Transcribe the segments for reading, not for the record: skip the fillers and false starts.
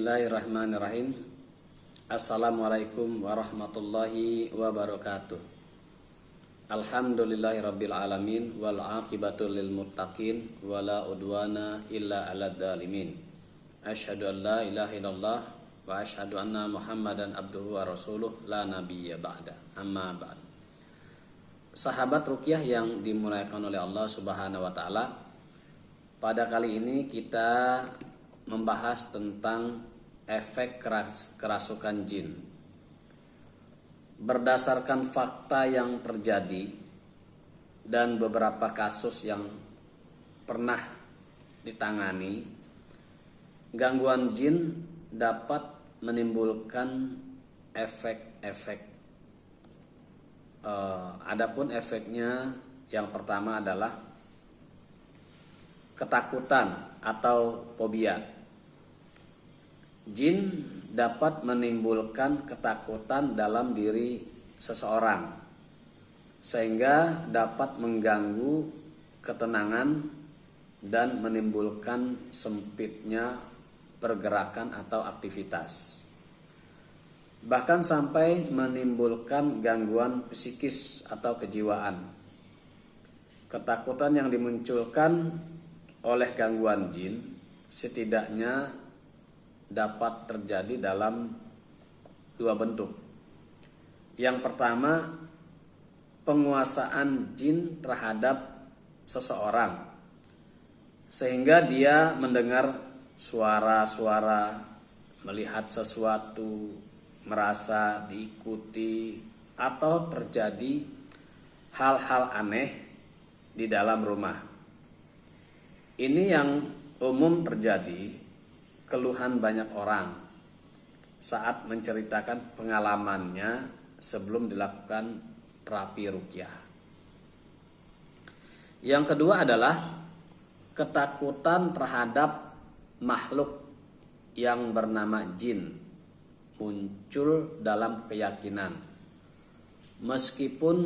Bismillahirrahmanirrahim. Assalamualaikum warahmatullahi wabarakatuh. Alhamdulillahirabbil alamin wal aqibatu lil muttaqin wala udwana illa 'alal zalimin. Asyhadu an la ilaha illallah wa asyhadu anna Muhammadan abduhu wa rasuluh la nabiyya ba'da. Amma ba'd. Sahabat ruqyah yang dimuliakan oleh Allah Subhanahu wa taala, pada kali ini kita membahas tentang efek kerasukan jin. Berdasarkan fakta yang terjadi dan beberapa kasus yang pernah ditangani, gangguan jin dapat menimbulkan efek-efek. Adapun efeknya yang pertama adalah ketakutan atau fobia. Jin dapat menimbulkan ketakutan dalam diri seseorang sehingga dapat mengganggu ketenangan dan menimbulkan sempitnya pergerakan atau aktivitas. Bahkan sampai menimbulkan gangguan psikis atau kejiwaan. Ketakutan yang dimunculkan oleh gangguan jin setidaknya dapat terjadi dalam dua bentuk. Yang pertama, penguasaan jin terhadap seseorang sehingga dia mendengar suara-suara, melihat sesuatu, merasa diikuti, atau terjadi hal-hal aneh di dalam rumah. Ini yang umum terjadi, keluhan banyak orang saat menceritakan pengalamannya sebelum dilakukan terapi ruqyah. Yang kedua adalah ketakutan terhadap makhluk yang bernama jin muncul dalam keyakinan meskipun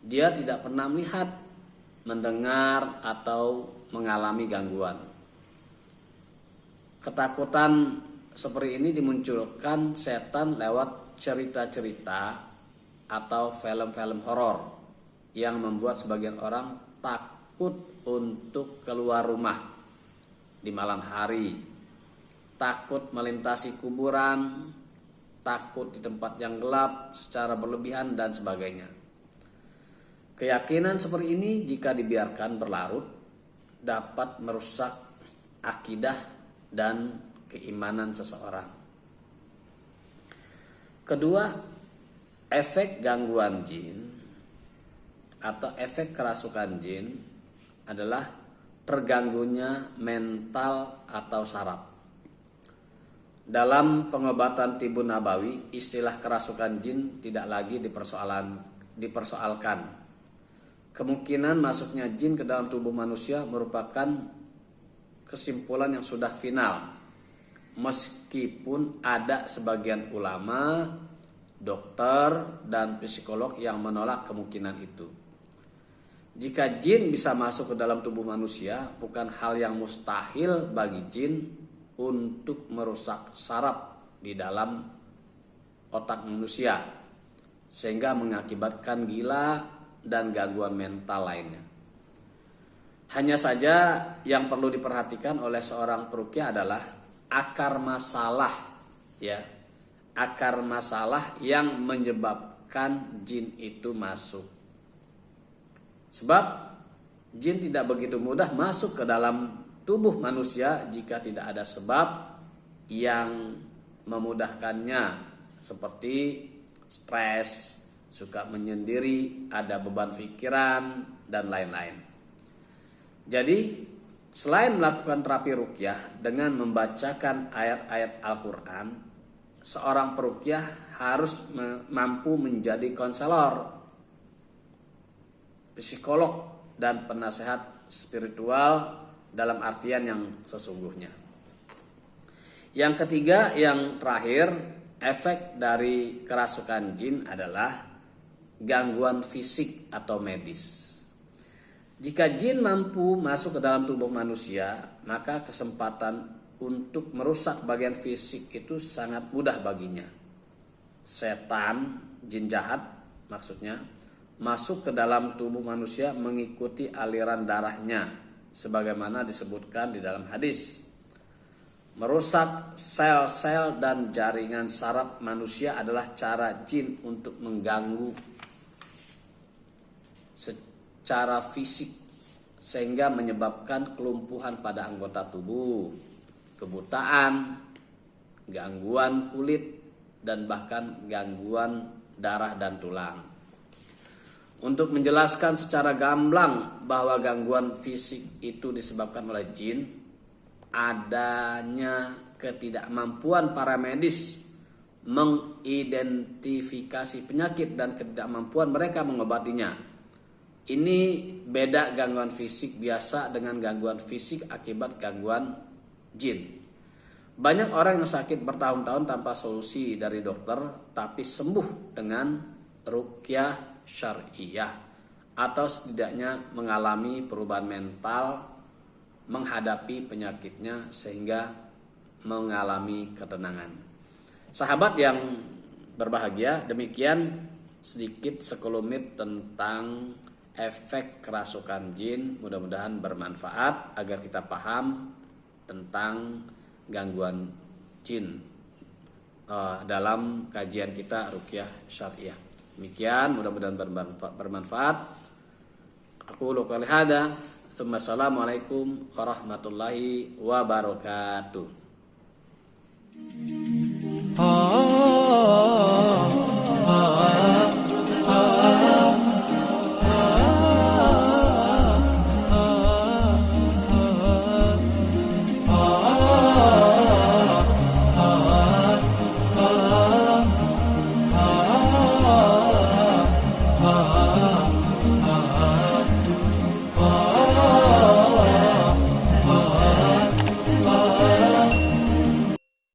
dia tidak pernah melihat, mendengar, atau mengalami gangguan. Ketakutan seperti ini dimunculkan setan lewat cerita-cerita atau film-film horor yang membuat sebagian orang takut untuk keluar rumah di malam hari, takut melintasi kuburan, takut di tempat yang gelap secara berlebihan, dan sebagainya. Keyakinan seperti ini jika dibiarkan berlarut dapat merusak akidah dan keimanan seseorang. Kedua, efek gangguan jin atau efek kerasukan jin adalah terganggunya mental atau saraf. Dalam pengobatan Tibun Nabawi, istilah kerasukan jin tidak lagi dipersoalkan. Kemungkinan masuknya jin ke dalam tubuh manusia merupakan kesimpulan yang sudah final, meskipun ada sebagian ulama, dokter, dan psikolog yang menolak kemungkinan itu. Jika jin bisa masuk ke dalam tubuh manusia, bukan hal yang mustahil bagi jin untuk merusak saraf di dalam otak manusia sehingga mengakibatkan gila dan gangguan mental lainnya. Hanya saja yang perlu diperhatikan oleh seorang peruqyah adalah akar masalah, akar masalah yang menyebabkan jin itu masuk. Sebab jin tidak begitu mudah masuk ke dalam tubuh manusia jika tidak ada sebab yang memudahkannya, seperti stres, suka menyendiri, ada beban pikiran, dan lain-lain. Jadi, selain melakukan terapi ruqyah dengan membacakan ayat-ayat Al-Quran, seorang peruqyah harus mampu menjadi konselor, psikolog, dan penasehat spiritual dalam artian yang sesungguhnya. Yang ketiga, yang terakhir, efek dari kerasukan jin adalah gangguan fisik atau medis. Jika jin mampu masuk ke dalam tubuh manusia, maka kesempatan untuk merusak bagian fisik itu sangat mudah baginya. Setan, jin jahat maksudnya, masuk ke dalam tubuh manusia mengikuti aliran darahnya sebagaimana disebutkan di dalam hadis. Merusak sel-sel dan jaringan saraf manusia adalah cara jin untuk mengganggu secara fisik sehingga menyebabkan kelumpuhan pada anggota tubuh, kebutaan, gangguan kulit, dan bahkan gangguan darah dan tulang. Untuk menjelaskan secara gamblang bahwa gangguan fisik itu disebabkan oleh jin, adanya ketidakmampuan para medis mengidentifikasi penyakit dan ketidakmampuan mereka mengobatinya. Ini beda gangguan fisik biasa dengan gangguan fisik akibat gangguan jin. Banyak orang yang sakit bertahun-tahun tanpa solusi dari dokter tapi sembuh dengan ruqyah syariah atau setidaknya mengalami perubahan mental menghadapi penyakitnya sehingga mengalami ketenangan. Sahabat yang berbahagia, demikian sedikit sekelumit tentang efek kerasukan jin. Mudah-mudahan bermanfaat agar kita paham tentang gangguan jin dalam kajian kita ruqyah syariah. Demikian, mudah-mudahan bermanfaat. Aku qouli hadza. Assalamualaikum warahmatullahi wabarakatuh.